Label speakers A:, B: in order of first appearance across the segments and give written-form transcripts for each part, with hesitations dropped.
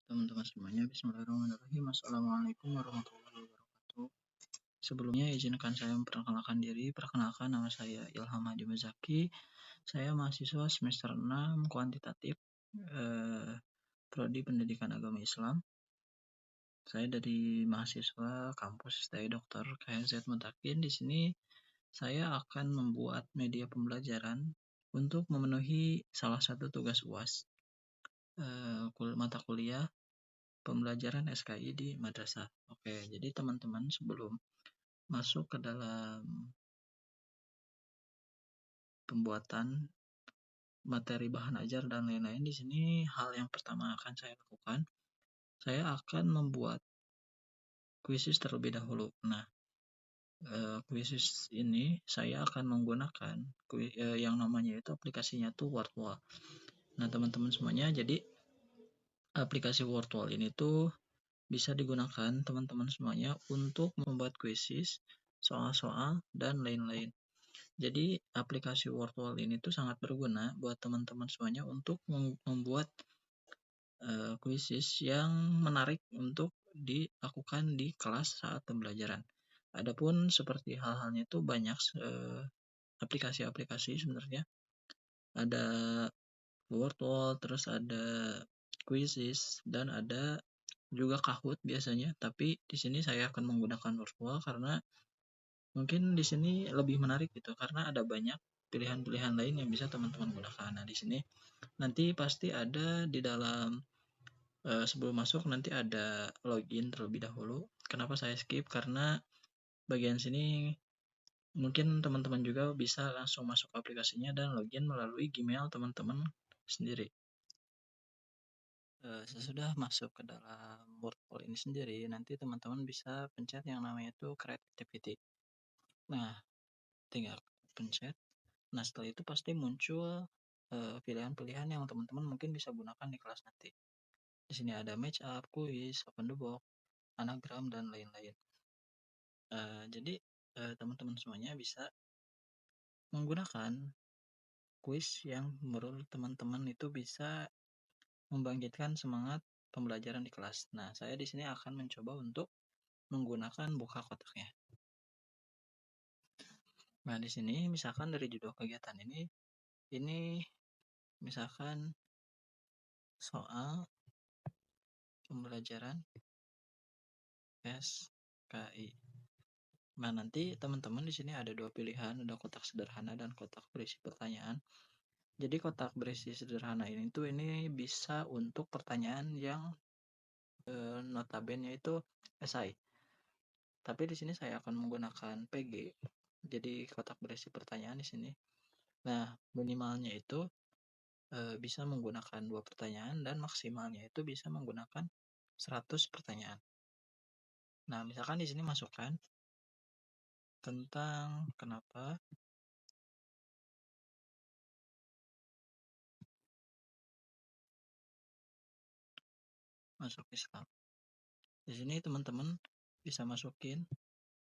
A: Teman-teman semuanya, bismillahirrahmanirrahim. Assalamualaikum warahmatullahi wabarakatuh. Sebelumnya izinkan saya memperkenalkan diri. Perkenalkan, nama saya Ilham Hadi Muzaki. Saya mahasiswa semester 6 kuantitatif Prodi Pendidikan Agama Islam. Saya dari mahasiswa kampus STI Dr. KHZ Mutakin. Di sini saya akan membuat media pembelajaran untuk memenuhi salah satu tugas UAS mata kuliah pembelajaran SKI di madrasah. Oke, jadi teman-teman sebelum masuk ke dalam pembuatan materi bahan ajar dan lain-lain, di sini hal yang pertama akan saya lakukan, saya akan membuat kuisis terlebih dahulu. Nah, kuisis ini saya akan menggunakan yang namanya itu aplikasinya tuh Wordwall. Nah, teman-teman semuanya, jadi aplikasi Wordwall ini tuh bisa digunakan teman-teman semuanya untuk membuat kuisis, soal-soal, dan lain-lain. Jadi aplikasi Wordwall ini tuh sangat berguna buat teman-teman semuanya untuk membuat kuisis yang menarik untuk dilakukan di kelas saat pembelajaran. Adapun seperti hal-halnya itu banyak aplikasi-aplikasi sebenarnya. Ada Wordwall, terus ada Quizzes, dan ada juga Kahoot biasanya. Tapi di sini saya akan menggunakan Wordwall karena mungkin di sini lebih menarik gitu, karena ada banyak pilihan-pilihan lain yang bisa teman-teman gunakan. Nah, di sini nanti pasti ada di dalam sebelum masuk nanti ada login terlebih dahulu. Kenapa saya skip? Karena bagian sini mungkin teman-teman juga bisa langsung masuk aplikasinya dan login melalui Gmail teman-teman sendiri. Sesudah masuk ke dalam Wordwall ini sendiri, nanti teman-teman bisa pencet yang namanya itu Create Activity. Nah, tinggal pencet. Nah, setelah itu pasti muncul pilihan-pilihan yang teman-teman mungkin bisa gunakan di kelas nanti. Di sini ada match up, quiz, open the box, anagram, dan lain-lain. Jadi teman-teman semuanya bisa menggunakan quiz yang menurut teman-teman itu bisa membangkitkan semangat pembelajaran di kelas. Nah, saya di sini akan mencoba untuk menggunakan buka kotaknya. Nah, di sini misalkan dari judul kegiatan ini misalkan soal pembelajaran SKI. Nah, nanti teman-teman di sini ada dua pilihan, ada kotak sederhana dan kotak berisi pertanyaan. Jadi kotak berisi sederhana ini bisa untuk pertanyaan yang notabene itu esai. Tapi di sini saya akan menggunakan PG. Jadi kotak berisi pertanyaan di sini. Nah, minimalnya itu bisa menggunakan 2 pertanyaan dan maksimalnya itu bisa menggunakan 100 pertanyaan. Nah, misalkan di sini masukkan tentang kenapa masuk Islam. Di sini teman-teman bisa masukin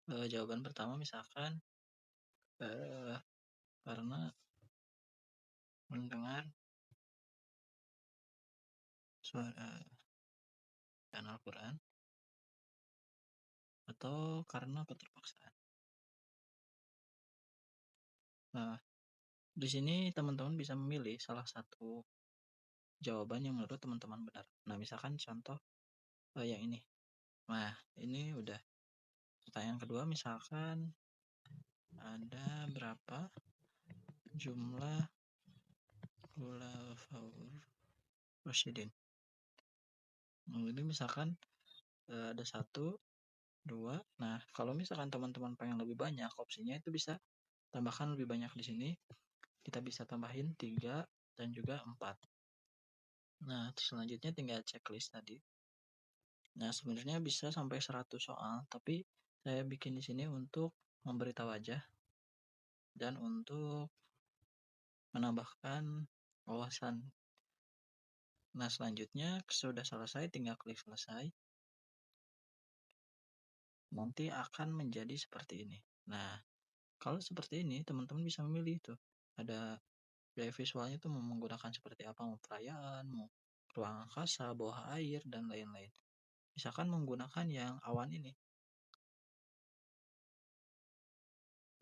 A: jawaban pertama, misalkan karena mendengar suara bacaan Al-Quran atau karena keterpaksaan. Nah, di sini teman-teman bisa memilih salah satu jawaban yang menurut teman-teman benar. Nah, misalkan contoh yang ini. Nah, ini udah. Pertanyaan kedua, misalkan ada berapa jumlah khulafaur rasyidin. Nah, ini misalkan ada 1, 2. Nah, kalau misalkan teman-teman pengen lebih banyak, opsinya itu bisa tambahkan lebih banyak di sini. Kita bisa tambahin 3 dan juga 4. Nah, selanjutnya tinggal checklist tadi. Nah, sebenarnya bisa sampai 100 soal, tapi saya bikin di sini untuk memberitahu aja dan untuk menambahkan wawasan. Nah, selanjutnya sudah selesai, tinggal klik selesai. Nanti akan menjadi seperti ini. Nah, kalau seperti ini, teman-teman bisa memilih tuh. Ada gaya visualnya tuh mau menggunakan seperti apa, mau perayaan, mau ruang angkasa, bawah air, dan lain-lain. Misalkan menggunakan yang awan ini.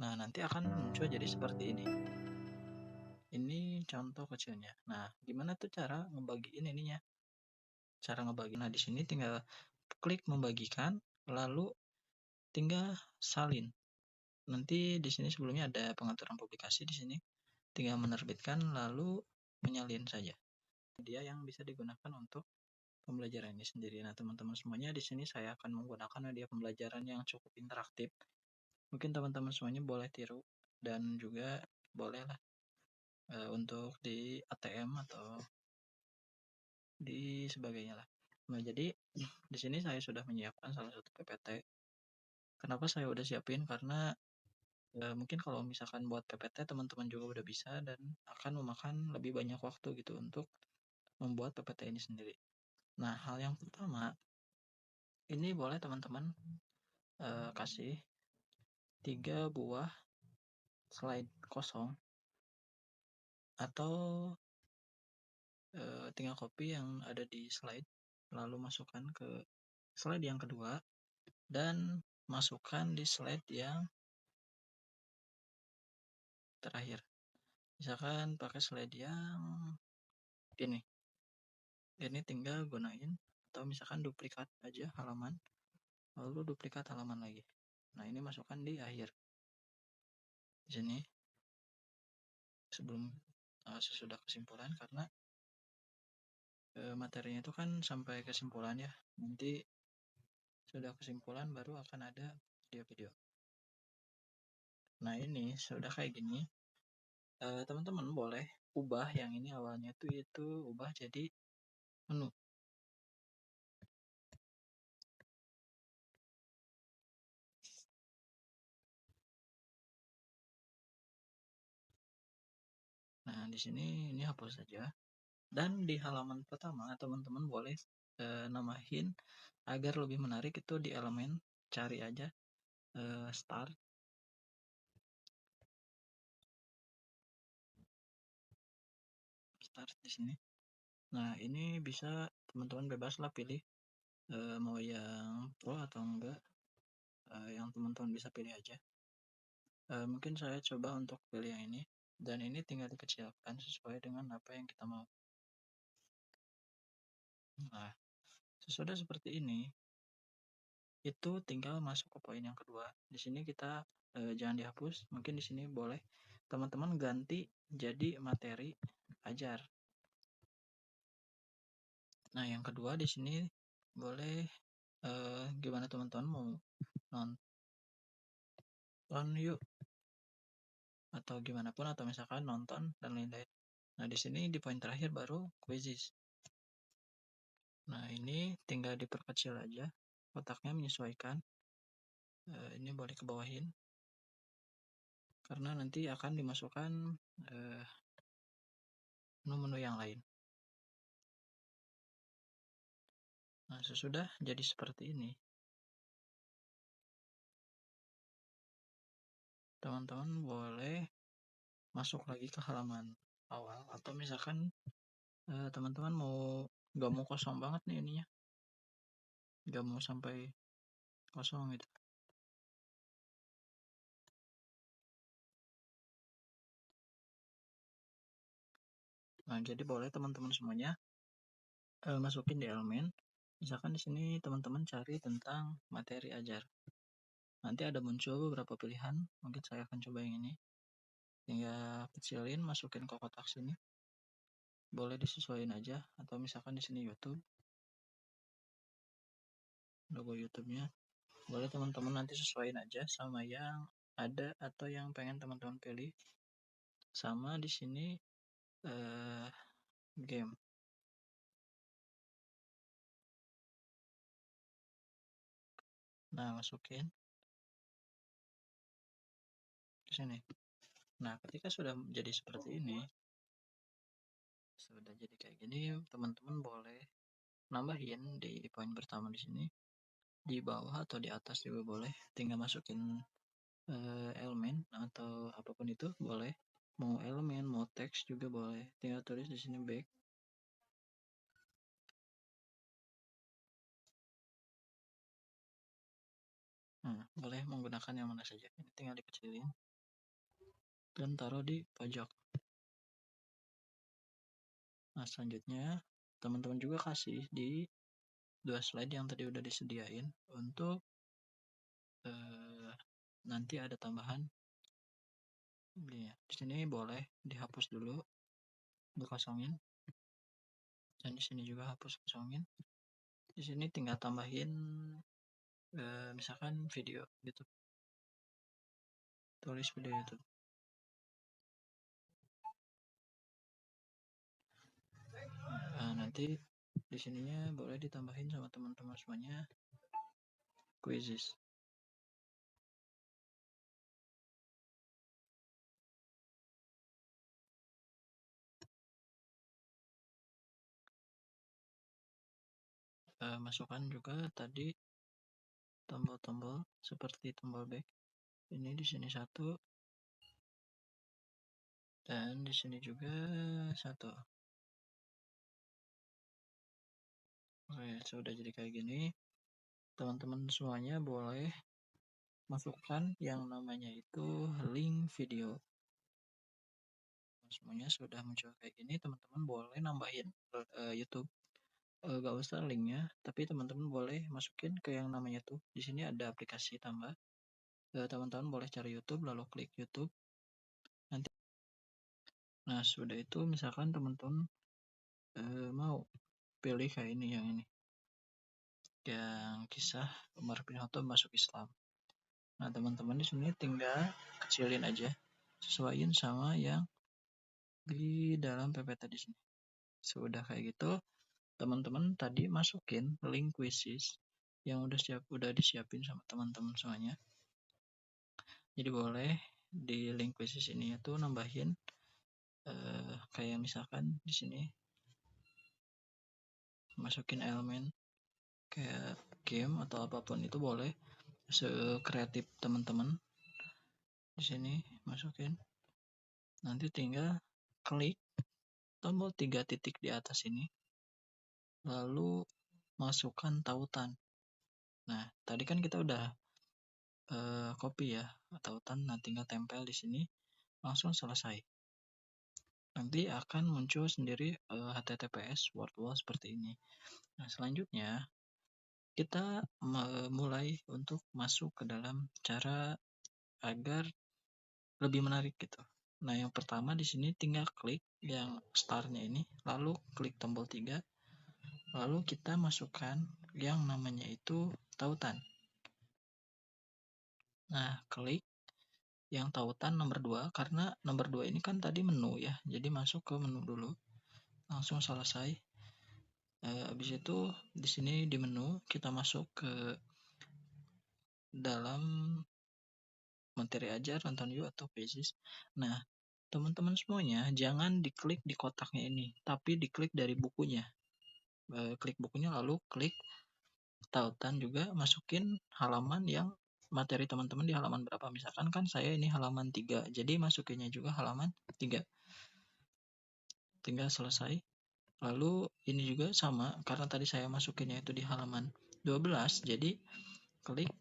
A: Nah, nanti akan muncul jadi seperti ini. Ini contoh kecilnya. Nah, gimana tuh cara ngebagiin ininya? Cara ngebagi. Nah, di sini tinggal klik membagikan, lalu tinggal salin. Nanti di sini sebelumnya ada pengaturan publikasi di sini. Tinggal menerbitkan lalu menyalin saja. Dia yang bisa digunakan untuk pembelajaran ini sendiri. Nah, teman-teman semuanya di sini saya akan menggunakan media pembelajaran yang cukup interaktif. Mungkin teman-teman semuanya boleh tiru dan juga bolehlah untuk di ATM atau di sebagainya lah. Nah, jadi di sini saya sudah menyiapkan salah satu PPT. Kenapa saya udah siapin? Karena mungkin kalau misalkan buat PPT teman-teman juga udah bisa dan akan memakan lebih banyak waktu gitu untuk membuat PPT ini sendiri. Nah, hal yang pertama ini boleh teman-teman kasih 3 buah slide kosong atau tinggal copy yang ada di slide lalu masukkan ke slide yang kedua dan masukkan di slide yang terakhir. Misalkan pakai slide yang ini tinggal gunain atau misalkan duplikat aja halaman lalu duplikat halaman lagi. Nah, ini masukkan di akhir di sini sebelum sesudah kesimpulan, karena materinya itu kan sampai kesimpulan ya, nanti sudah kesimpulan baru akan ada video-video. Nah, ini sudah kayak gini, teman-teman boleh ubah yang ini awalnya itu ubah jadi menu. Nah, di sini ini hapus saja. Dan di halaman pertama teman-teman boleh namahin agar lebih menarik itu di elemen cari aja start di sini. Nah, ini bisa teman-teman bebas lah pilih mau yang full atau enggak, yang teman-teman bisa pilih aja. Mungkin saya coba untuk pilih yang ini, dan ini tinggal dikecilkan sesuai dengan apa yang kita mau. Nah, sesudah seperti ini itu tinggal masuk ke poin yang kedua. Di sini kita jangan dihapus, mungkin di sini boleh teman-teman ganti jadi materi ajar. Nah, yang kedua di sini boleh gimana teman-teman mau nonton yuk atau gimana pun, atau misalkan nonton dan lain-lain. Nah, di sini di poin terakhir baru quizzes. Nah, ini tinggal diperkecil aja kotaknya menyesuaikan. Ini boleh ke bawahin karena nanti akan dimasukkan menu-menu yang lain. Nah, sesudah jadi seperti ini, teman-teman boleh masuk lagi ke halaman awal, atau misalkan teman-teman nggak mau kosong banget nih ininya, nggak mau sampai kosong gitu. Nah, jadi boleh teman-teman semuanya masukin di elemen. Misalkan di sini teman-teman cari tentang materi ajar. Nanti ada muncul beberapa pilihan. Mungkin saya akan coba yang ini. Tinggal kecilin, masukin ke kotak sini. Boleh disesuaikan aja, atau misalkan di sini YouTube. Logo YouTube-nya. Boleh teman-teman nanti sesuaiin aja sama yang ada atau yang pengen teman-teman pilih. Sama di sini game. Nah, masukin ke sini. Nah, ketika sudah jadi seperti ini, sudah jadi kayak gini, teman-teman boleh nambahin di poin pertama di sini, di bawah atau di atas juga boleh. Tinggal masukin elemen atau apapun itu boleh. Mau elemen, mau teks juga boleh. Tinggal tulis di sini back. boleh menggunakan yang mana saja. Ini tinggal dikecilin dan taruh di pojok. Nah, selanjutnya teman-teman juga kasih di 2 slide yang tadi udah disediain untuk nanti ada tambahan ini ya. Di sini boleh dihapus dulu, dikosongin. Dan di sini juga hapus, kosongin. Di sini tinggal tambahin misalkan video YouTube. Tulis video YouTube. Nah, nanti di sininya boleh ditambahin sama teman-teman semuanya quizzes. Masukkan juga tadi tombol-tombol seperti tombol back. Ini di sini 1 dan di sini juga 1. Oke, sudah jadi kayak gini. Teman-teman semuanya boleh masukkan yang namanya itu link video. Semuanya sudah muncul kayak gini, teman-teman boleh nambahin YouTube. Gak usah linknya, tapi teman-teman boleh masukin ke yang namanya tuh. Di sini ada aplikasi tambah. Teman-teman boleh cari YouTube lalu klik YouTube. Nanti, nah sudah itu misalkan teman-teman mau pilih kayak ini, yang kisah Umar bin Khattab masuk Islam. Nah teman-teman di sini tinggal kecilin aja, sesuaiin sama yang di dalam PPT di sini. Sudah kayak gitu, teman-teman tadi masukin link quizzes yang udah disiapin sama teman-teman semuanya. Jadi boleh di link quizzes ini itu nambahin kayak misalkan di sini masukin elemen kayak game atau apapun itu boleh, sekreatif teman-teman. Di sini masukin. Nanti tinggal klik tombol 3 titik di atas ini. Lalu masukkan tautan. Nah, tadi kan kita udah copy ya tautan, nah tinggal tempel di sini, langsung selesai. Nanti akan muncul sendiri HTTPS word wall seperti ini. Nah, selanjutnya kita mulai untuk masuk ke dalam cara agar lebih menarik gitu. Nah, yang pertama di sini tinggal klik yang star-nya ini, lalu klik tombol 3, lalu kita masukkan yang namanya itu tautan. Nah, klik yang tautan nomor 2, karena nomor 2 ini kan tadi menu ya, jadi masuk ke menu dulu, langsung selesai. Habis itu di sini di menu kita masuk ke dalam materi ajar, nonton yuk atau pages. Nah, teman-teman semuanya jangan diklik di kotaknya ini, tapi diklik dari bukunya. Klik bukunya lalu klik tautan juga, masukin halaman yang materi teman-teman di halaman berapa. Misalkan kan saya ini halaman 3, jadi masukinnya juga halaman 3. Tinggal selesai. Lalu ini juga sama, karena tadi saya masukinnya itu di halaman 12, jadi klik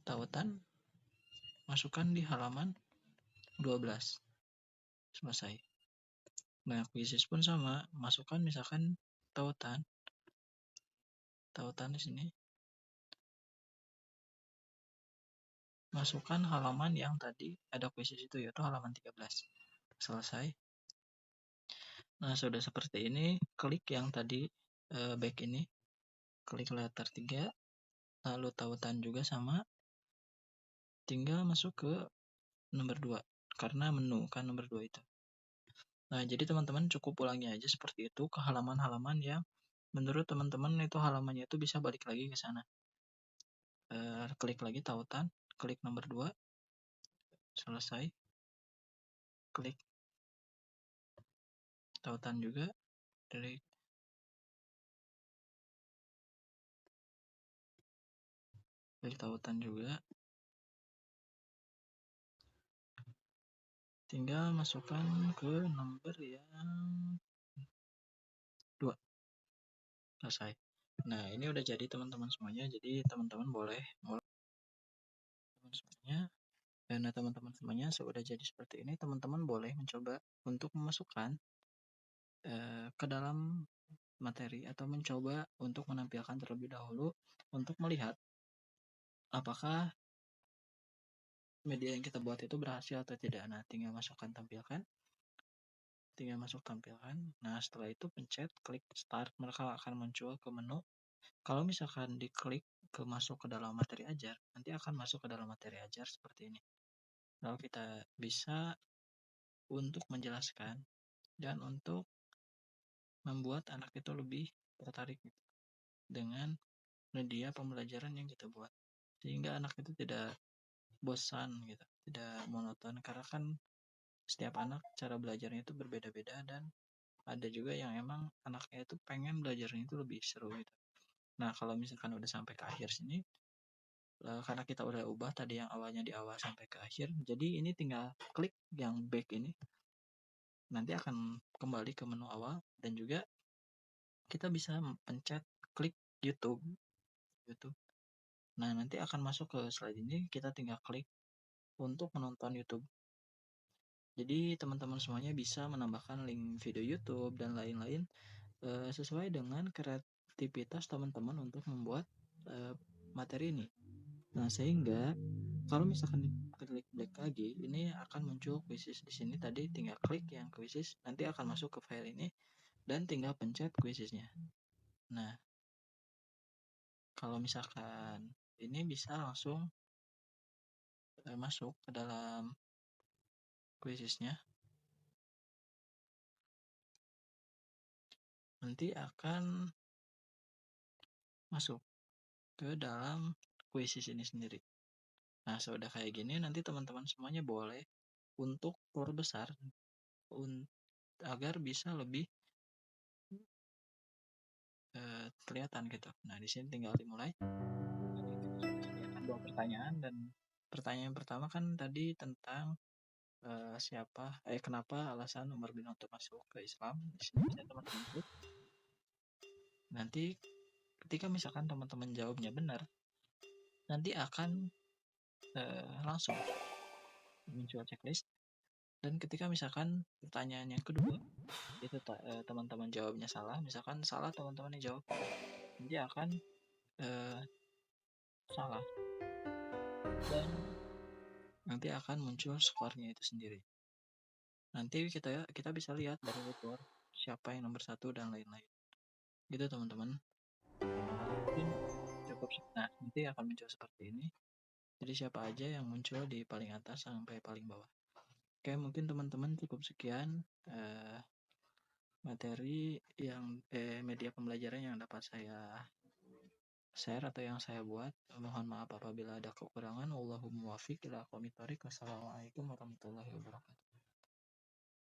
A: tautan, masukkan di halaman 12. Selesai. Nah, quizzes pun sama, masukkan misalkan tautan di sini. Masukkan halaman yang tadi ada quizzes itu, yaitu halaman 13. Selesai. Nah, sudah seperti ini, klik yang tadi back ini, klik letter 3, lalu tautan juga sama, tinggal masuk ke nomor 2, karena menu kan nomor 2 itu. Nah, jadi teman-teman cukup ulangi aja seperti itu ke halaman-halaman yang menurut teman-teman itu halamannya itu bisa balik lagi ke sana. Klik lagi tautan, klik nomor 2, selesai. Klik tautan juga, klik tautan juga. Tinggal masukkan ke nomor yang 2. Selesai. Nah, ini udah jadi teman-teman semuanya. Jadi teman-teman boleh semuanya. Dan teman-teman semuanya sudah jadi seperti ini, teman-teman boleh mencoba untuk memasukkan ke dalam materi atau mencoba untuk menampilkan terlebih dahulu untuk melihat apakah media yang kita buat itu berhasil atau tidak. Nah, tinggal masukkan tampilkan, tinggal masuk tampilkan. Nah, setelah itu pencet klik start, maka akan muncul ke menu. Kalau misalkan diklik ke masuk ke dalam materi ajar, nanti akan masuk ke dalam materi ajar seperti ini. Lalu kita bisa untuk menjelaskan dan untuk membuat anak itu lebih tertarik gitu, dengan media pembelajaran yang kita buat. Sehingga anak itu tidak bosan gitu, tidak monoton karena kan setiap anak cara belajarnya itu berbeda-beda dan ada juga yang emang anaknya itu pengen belajarnya itu lebih seru gitu. Nah, kalau misalkan udah sampai ke akhir sini, karena kita udah ubah tadi yang awalnya di awal sampai ke akhir, jadi ini tinggal klik yang back ini, nanti akan kembali ke menu awal dan juga kita bisa pencet klik YouTube. YouTube. Nah, nanti akan masuk ke slide ini, kita tinggal klik untuk menonton YouTube. Jadi teman-teman semuanya bisa menambahkan link video YouTube dan lain-lain sesuai dengan kreativitas teman-teman untuk membuat materi ini. Nah, sehingga kalau misalkan klik back lagi, ini akan muncul quizzes di sini tadi, tinggal klik yang quizzes, nanti akan masuk ke file ini dan tinggal pencet quizzesnya. Nah, kalau misalkan ini bisa langsung masuk ke dalam quizzesnya, nanti akan masuk ke dalam quizzes ini sendiri. Nah, sudah kayak gini, nanti teman-teman semuanya boleh untuk perbesar agar bisa lebih kelihatan gitu. Nah, di sini tinggal dimulai. Nanti kita sudah sediakan 2 pertanyaan dan pertanyaan pertama kan tadi tentang kenapa alasan Umar bin Khattab masuk ke Islam. Di sini bisa teman-teman klik. Nanti ketika misalkan teman-teman jawabnya benar, nanti akan langsung muncul checklist. Dan ketika misalkan pertanyaan yang kedua itu teman-teman jawabnya salah, misalkan salah teman-teman yang jawab, nanti akan salah dan nanti akan muncul skornya itu sendiri. Nanti kita bisa lihat dari rekor siapa yang nomor 1 dan lain-lain. Gitu teman-teman. Mungkin cukup. Nah, nanti akan muncul seperti ini. Jadi siapa aja yang muncul di paling atas sampai paling bawah. Oke, mungkin teman-teman cukup sekian materi yang media pembelajaran yang dapat saya share atau yang saya buat. Mohon maaf apabila ada kekurangan. Wallahum muwaffiq ila aqwamit thoriq. Wassalamualaikum warahmatullahi wabarakatuh.